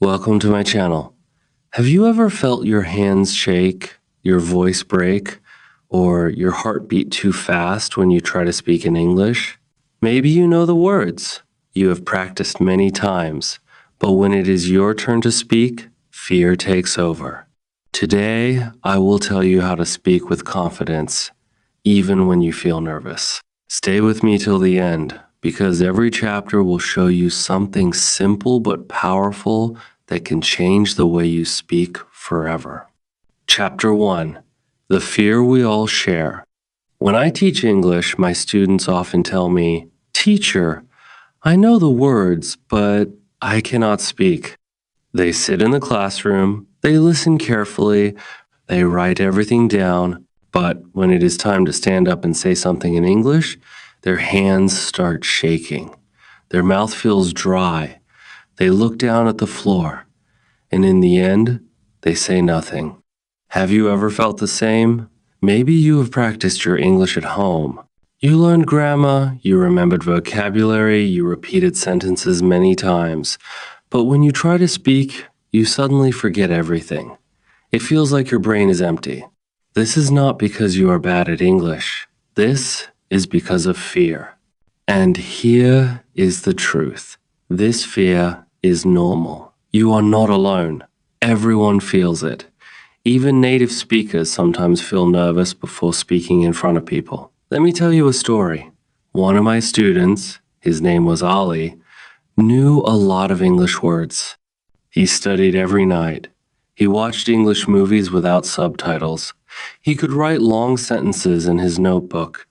Welcome to my channel. Have you ever felt your hands shake, your voice break, or your heart beat too fast when you try to speak in English? Maybe you know the words. You have practiced many times, but when it is your turn to speak, fear takes over. Today, I will tell you how to speak with confidence, even when you feel nervous. Stay with me till the end, because every chapter will show you something simple but powerful that can change the way you speak forever. Chapter 1. The Fear We All Share. When I teach English, my students often tell me, "Teacher, I know the words, but I cannot speak." They sit in the classroom, they listen carefully, they write everything down, but when it is time to stand up and say something in English, their hands start shaking. Their mouth feels dry. They look down at the floor, and in the end, they say nothing. Have you ever felt the same? Maybe you have practiced your English at home. You learned grammar, you remembered vocabulary, you repeated sentences many times. But when you try to speak, you suddenly forget everything. It feels like your brain is empty. This is not because you are bad at English. This is because of fear. And here is the truth. This fear is normal. You are not alone. Everyone feels it. Even native speakers sometimes feel nervous before speaking in front of people. Let me tell you a story. One of my students, his name was Ali, knew a lot of English words. He studied every night. He watched English movies without subtitles. He could write long sentences in his notebook.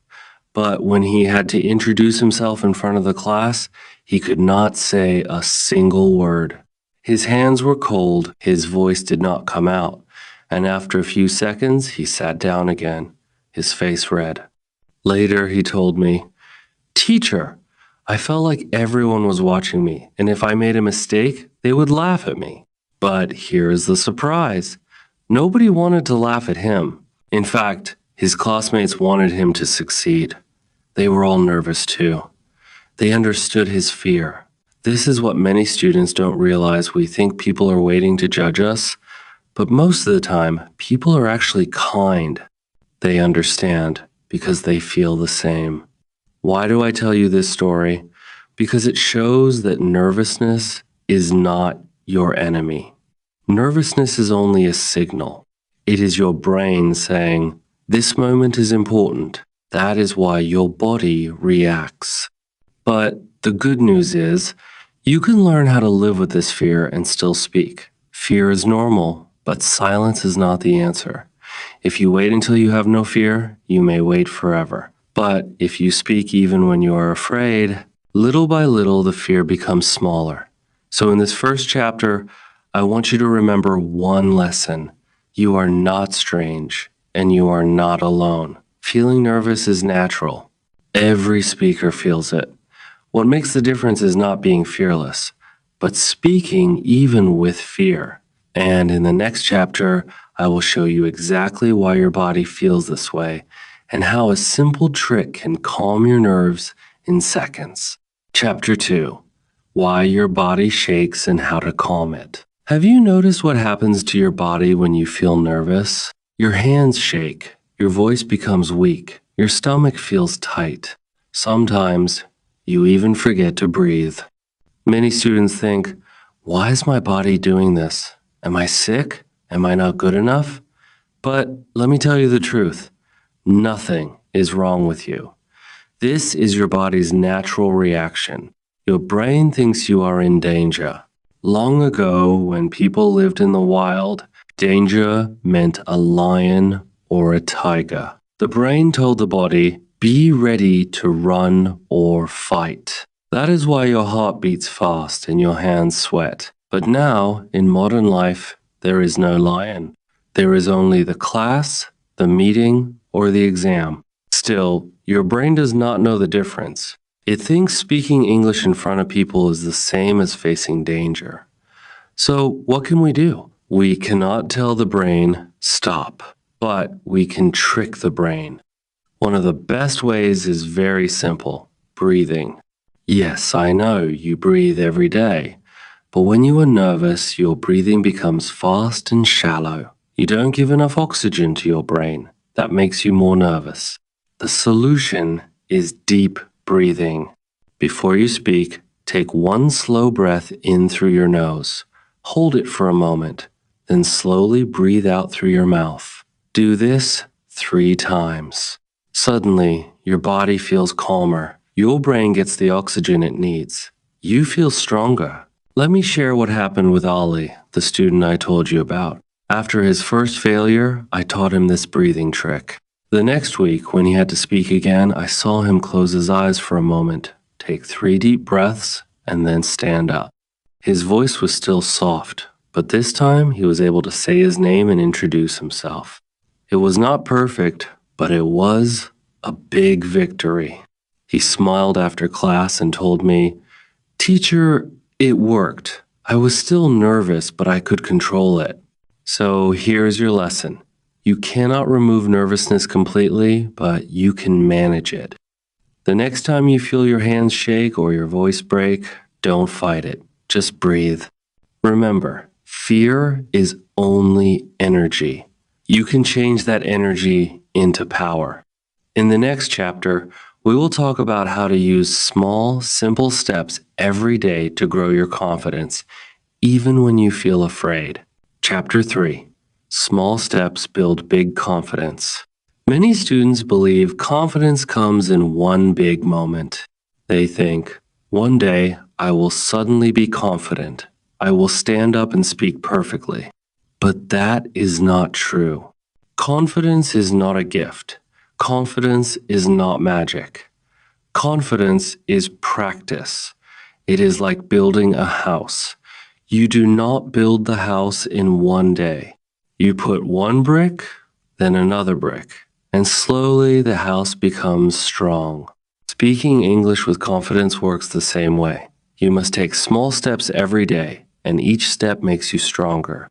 But when he had to introduce himself in front of the class, he could not say a single word. His hands were cold, his voice did not come out, and after a few seconds, he sat down again, his face red. Later, he told me, "Teacher, I felt like everyone was watching me, and if I made a mistake, they would laugh at me." But here is the surprise. Nobody wanted to laugh at him. In fact, his classmates wanted him to succeed. They were all nervous too. They understood his fear. This is what many students don't realize. We think people are waiting to judge us, but most of the time, people are actually kind. They understand because they feel the same. Why do I tell you this story? Because it shows that nervousness is not your enemy. Nervousness is only a signal. It is your brain saying, "This moment is important." That is why your body reacts. But the good news is, you can learn how to live with this fear and still speak. Fear is normal, but silence is not the answer. If you wait until you have no fear, you may wait forever. But if you speak even when you are afraid, little by little the fear becomes smaller. So in this first chapter, I want you to remember one lesson. You are not strange, and you are not alone. Feeling nervous is natural. Every speaker feels it. What makes the difference is not being fearless, but speaking even with fear. And in the next chapter, I will show you exactly why your body feels this way and how a simple trick can calm your nerves in seconds. Chapter 2. Why your body shakes and how to calm it. Have you noticed what happens to your body when you feel nervous? Your hands shake. Your voice becomes weak. Your stomach feels tight. Sometimes, you even forget to breathe. Many students think, "Why is my body doing this? Am I sick? Am I not good enough?" But let me tell you the truth. Nothing is wrong with you. This is your body's natural reaction. Your brain thinks you are in danger. Long ago, when people lived in the wild, danger meant a lion or a tiger. The brain told the body, "Be ready to run or fight." That is why your heart beats fast and your hands sweat. But now, in modern life, there is no lion. There is only the class, the meeting, or the exam. Still, your brain does not know the difference. It thinks speaking English in front of people is the same as facing danger. So, what can we do? We cannot tell the brain, "Stop," but we can trick the brain. One of the best ways is very simple: breathing. Yes, I know you breathe every day, But when you are nervous, your breathing becomes fast and shallow. You don't give enough oxygen to your brain. That makes you more nervous. The solution is deep breathing. Before you speak, take one slow breath in through your nose. Hold it for a moment, then slowly breathe out through your mouth. Do this 3 times. Suddenly, your body feels calmer. Your brain gets the oxygen it needs. You feel stronger. Let me share what happened with Ali, the student I told you about. After his first failure, I taught him this breathing trick. The next week, when he had to speak again, I saw him close his eyes for a moment, take 3 deep breaths, and then stand up. His voice was still soft, but this time he was able to say his name and introduce himself. It was not perfect, but it was a big victory. He smiled after class and told me, "Teacher, it worked. I was still nervous, but I could control it." So here's your lesson. You cannot remove nervousness completely, but you can manage it. The next time you feel your hands shake or your voice break, don't fight it. Just breathe. Remember, fear is only energy. You can change that energy into power. In the next chapter, we will talk about how to use small, simple steps every day to grow your confidence, even when you feel afraid. Chapter 3. Small steps build big confidence. Many students believe confidence comes in one big moment. They think, one day I will suddenly be confident. I will stand up and speak perfectly. But that is not true. Confidence is not a gift. Confidence is not magic. Confidence is practice. It is like building a house. You do not build the house in one day. You put one brick, then another brick, and slowly the house becomes strong. Speaking English with confidence works the same way. You must take small steps every day, and each step makes you stronger.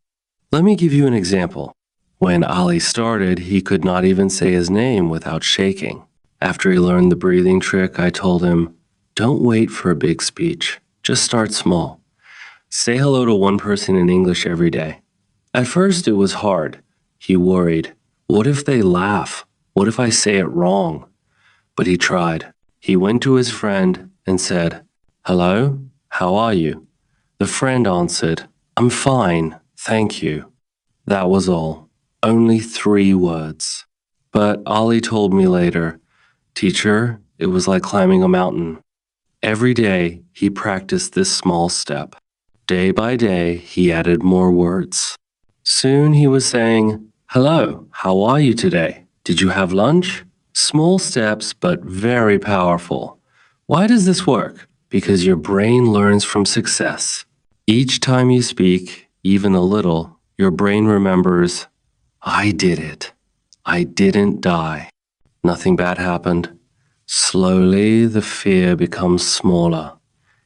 Let me give you an example. When Ali started, he could not even say his name without shaking. After he learned the breathing trick, I told him, "Don't wait for a big speech. Just start small. Say hello to one person in English every day." At first, it was hard. He worried. What if they laugh? What if I say it wrong? But he tried. He went to his friend and said, "Hello, how are you?" The friend answered, "I'm fine, thank you." That was all. Only 3 words. But Ali told me later, "Teacher, it was like climbing a mountain." Every day, he practiced this small step. Day by day, he added more words. Soon he was saying, "Hello, how are you today? Did you have lunch?" Small steps, but very powerful. Why does this work? Because your brain learns from success. Each time you speak, even a little, your brain remembers, "I did it. I didn't die. Nothing bad happened." Slowly, the fear becomes smaller.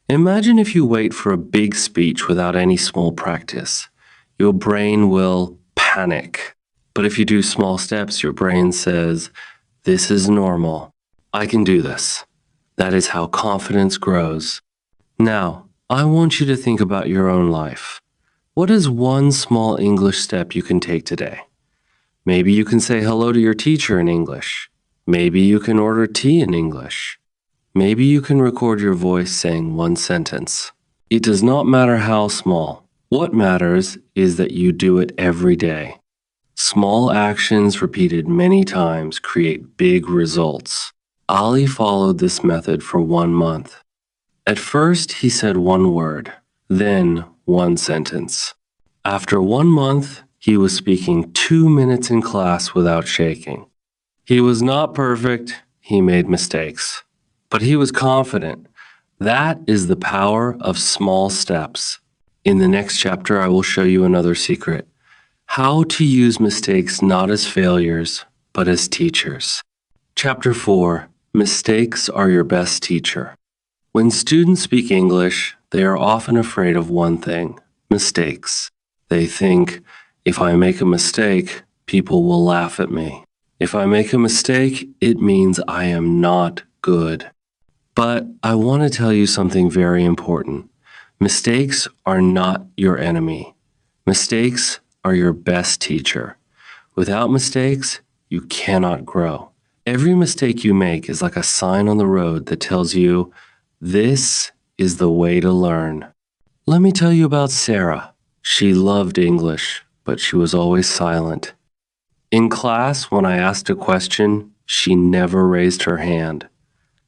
Imagine if you wait for a big speech without any small practice. Your brain will panic. But if you do small steps, your brain says, "This is normal. I can do this." That is how confidence grows. Now, I want you to think about your own life. What is one small English step you can take today? Maybe you can say hello to your teacher in English. Maybe you can order tea in English. Maybe you can record your voice saying one sentence. It does not matter how small. What matters is that you do it every day. Small actions repeated many times create big results. Ali followed this method for 1 month. At first, he said one word, then one sentence. After 1 month, he was speaking 2 minutes in class without shaking. He was not perfect. He made mistakes. But he was confident. That is the power of small steps. In the next chapter, I will show you another secret. How to use mistakes not as failures, but as teachers. Chapter 4. Mistakes are your best teacher. When students speak English, they are often afraid of one thing, mistakes. They think, if I make a mistake, people will laugh at me. If I make a mistake, it means I am not good. But I want to tell you something very important. Mistakes are not your enemy. Mistakes are your best teacher. Without mistakes, you cannot grow. Every mistake you make is like a sign on the road that tells you, this is the way to learn. Let me tell you about Sarah. She loved English, but she was always silent. In class, when I asked a question, she never raised her hand.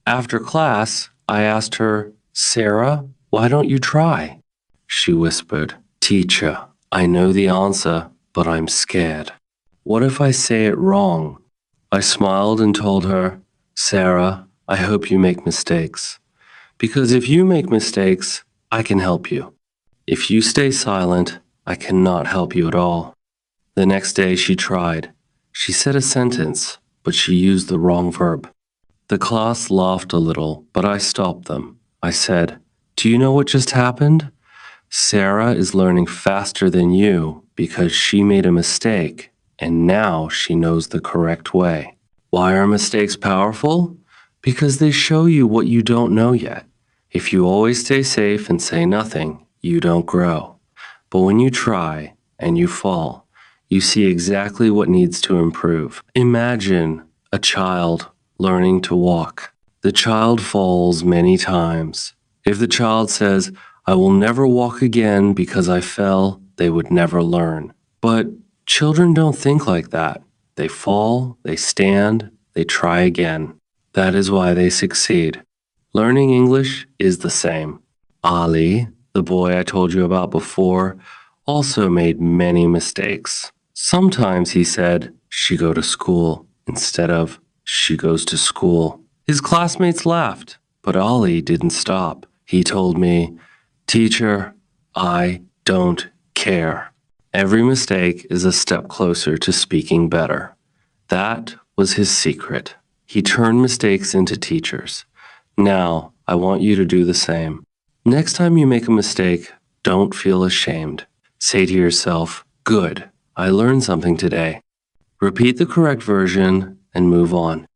After class, I asked her, Sarah, why don't you try? She whispered, Teacher, I know the answer, but I'm scared. What if I say it wrong? I smiled and told her, Sarah, I hope you make mistakes. Because if you make mistakes, I can help you. If you stay silent, I cannot help you at all. The next day she tried. She said a sentence, but she used the wrong verb. The class laughed a little, but I stopped them. I said, Do you know what just happened? Sarah is learning faster than you because she made a mistake, and now she knows the correct way. Why are mistakes powerful? Because they show you what you don't know yet. If you always stay safe and say nothing, you don't grow. But when you try and you fall, you see exactly what needs to improve. Imagine a child learning to walk. The child falls many times. If the child says, I will never walk again because I fell, they would never learn. But children don't think like that. They fall, they stand, they try again. That is why they succeed. Learning English is the same. Ali, the boy I told you about before, also made many mistakes. Sometimes he said, she go to school, instead of, she goes to school. His classmates laughed, but Ali didn't stop. He told me, Teacher, I don't care. Every mistake is a step closer to speaking better. That was his secret. He turned mistakes into teachers. Now, I want you to do the same. Next time you make a mistake, don't feel ashamed. Say to yourself, Good, I learned something today. Repeat the correct version and move on.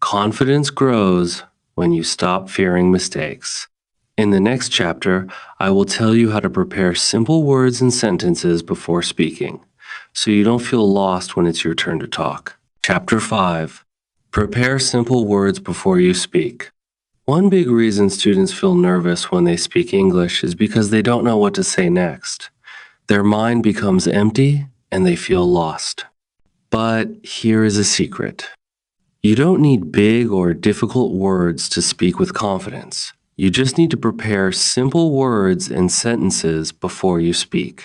Confidence grows when you stop fearing mistakes. In the next chapter, I will tell you how to prepare simple words and sentences before speaking, so you don't feel lost when it's your turn to talk. Chapter 5. Prepare simple words before you speak. One big reason students feel nervous when they speak English is because they don't know what to say next. Their mind becomes empty and they feel lost. But here is a secret. You don't need big or difficult words to speak with confidence. You just need to prepare simple words and sentences before you speak.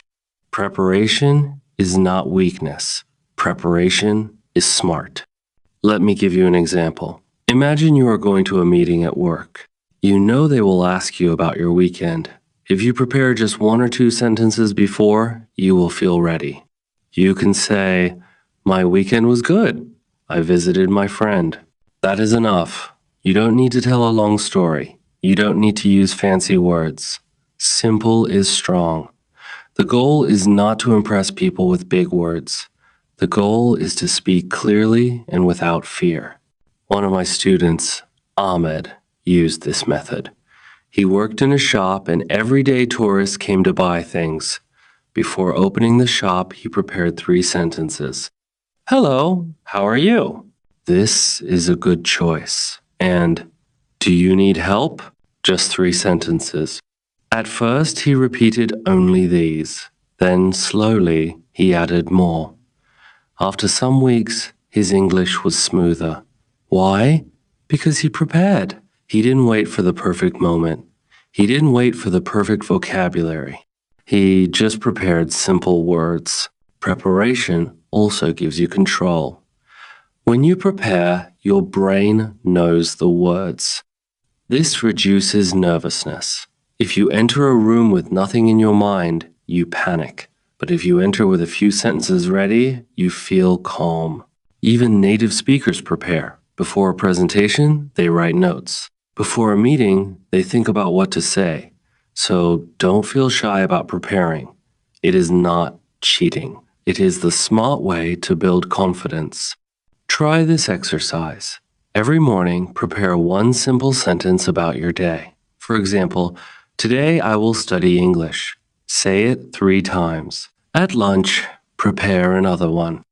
Preparation is not weakness. Preparation is smart. Let me give you an example. Imagine you are going to a meeting at work. You know they will ask you about your weekend. If you prepare just 1 or 2 sentences before, you will feel ready. You can say, My weekend was good. I visited my friend. That is enough. You don't need to tell a long story. You don't need to use fancy words. Simple is strong. The goal is not to impress people with big words. The goal is to speak clearly and without fear. One of my students, Ahmed, used this method. He worked in a shop and everyday tourists came to buy things. Before opening the shop, he prepared 3 sentences. Hello, how are you? This is a good choice. And, do you need help? Just 3 sentences. At first, he repeated only these. Then, slowly, he added more. After some weeks, his English was smoother. Why? Because he prepared. He didn't wait for the perfect moment. He didn't wait for the perfect vocabulary. He just prepared simple words. Preparation also gives you control. When you prepare, your brain knows the words. This reduces nervousness. If you enter a room with nothing in your mind, you panic. But if you enter with a few sentences ready, you feel calm. Even native speakers prepare. Before a presentation, they write notes. Before a meeting, they think about what to say. So don't feel shy about preparing. It is not cheating. It is the smart way to build confidence. Try this exercise. Every morning, prepare 1 simple sentence about your day. For example, Today I will study English. Say it 3 times. At lunch, prepare another one.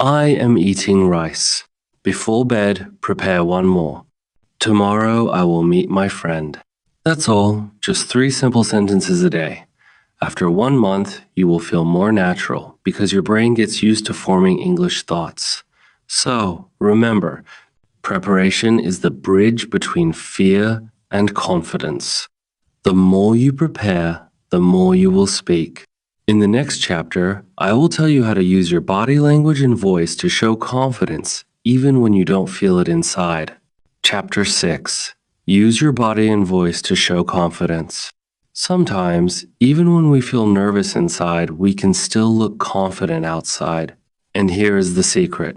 I am eating rice. Before bed, prepare one more. Tomorrow I will meet my friend. That's all, just 3 simple sentences a day. After 1 month, you will feel more natural because your brain gets used to forming English thoughts. So, remember, preparation is the bridge between fear and confidence. The more you prepare, the more you will speak. In the next chapter, I will tell you how to use your body language and voice to show confidence, even when you don't feel it inside. Chapter 6. Use your body and voice to show confidence. Sometimes, even when we feel nervous inside, we can still look confident outside. And here is the secret.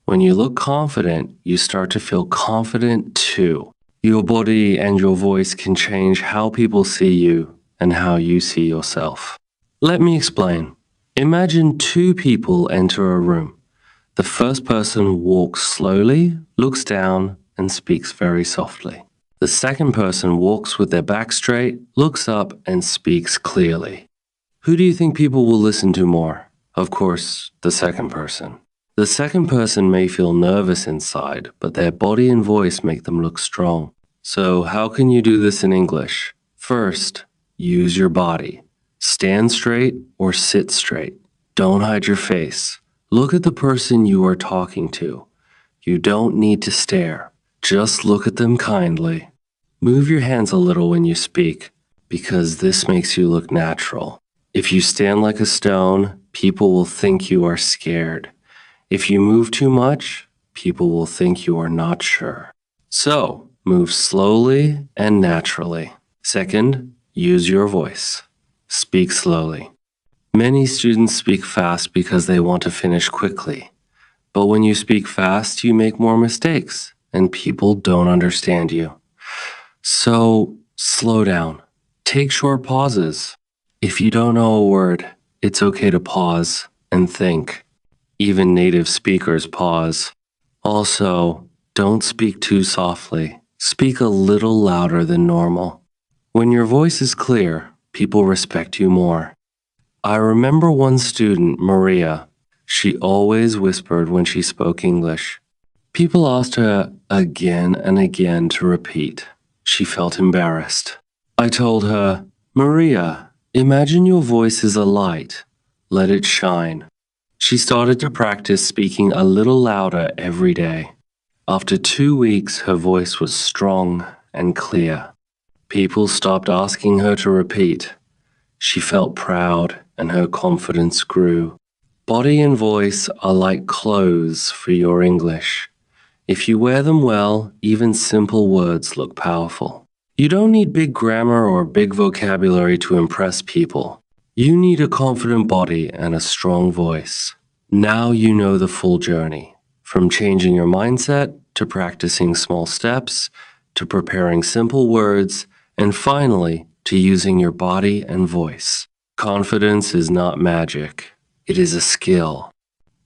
When you look confident, you start to feel confident too. Your body and your voice can change how people see you and how you see yourself. Let me explain. Imagine 2 people enter a room. The first person walks slowly, looks down, and speaks very softly. The second person walks with their back straight, looks up, and speaks clearly. Who do you think people will listen to more? Of course, the second person. The second person may feel nervous inside, but their body and voice make them look strong. So, how can you do this in English? First, use your body. Stand straight or sit straight. Don't hide your face. Look at the person you are talking to. You don't need to stare. Just look at them kindly. Move your hands a little when you speak, because this makes you look natural. If you stand like a stone, people will think you are scared. If you move too much, people will think you are not sure. So, move slowly and naturally. Second, use your voice. Speak slowly. Many students speak fast because they want to finish quickly. But when you speak fast, you make more mistakes, and people don't understand you. So, slow down. Take short pauses. If you don't know a word, it's okay to pause and think. Even native speakers pause. Also, don't speak too softly. Speak a little louder than normal. When your voice is clear, people respect you more. I remember one student, Maria. She always whispered when she spoke English. People asked her again and again to repeat. She felt embarrassed. I told her, Maria, imagine your voice is a light. Let it shine. She started to practice speaking a little louder every day. After 2 weeks, her voice was strong and clear. People stopped asking her to repeat. She felt proud and her confidence grew. Body and voice are like clothes for your English. If you wear them well, even simple words look powerful. You don't need big grammar or big vocabulary to impress people. You need a confident body and a strong voice. Now you know the full journey, from changing your mindset to practicing small steps, to preparing simple words, and finally, to using your body and voice. Confidence is not magic. It is a skill.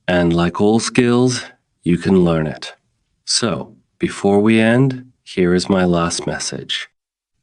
And like all skills, you can learn it. So, before we end, here is my last message.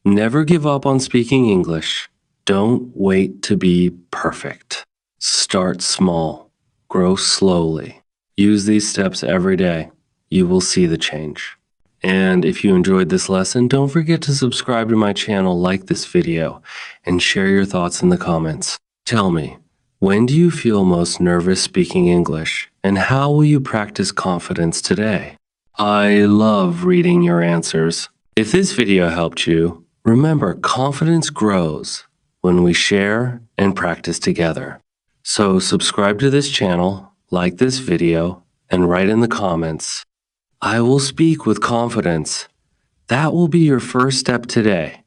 Never give up on speaking English. Don't wait to be perfect. Start small. Grow slowly. Use these steps every day. You will see the change. And if you enjoyed this lesson, don't forget to subscribe to my channel, like this video, and share your thoughts in the comments. Tell me, when do you feel most nervous speaking English, and how will you practice confidence today? I love reading your answers. If this video helped you, remember, confidence grows when we share and practice together. So subscribe to this channel, like this video, and write in the comments, I will speak with confidence. That will be your first step today.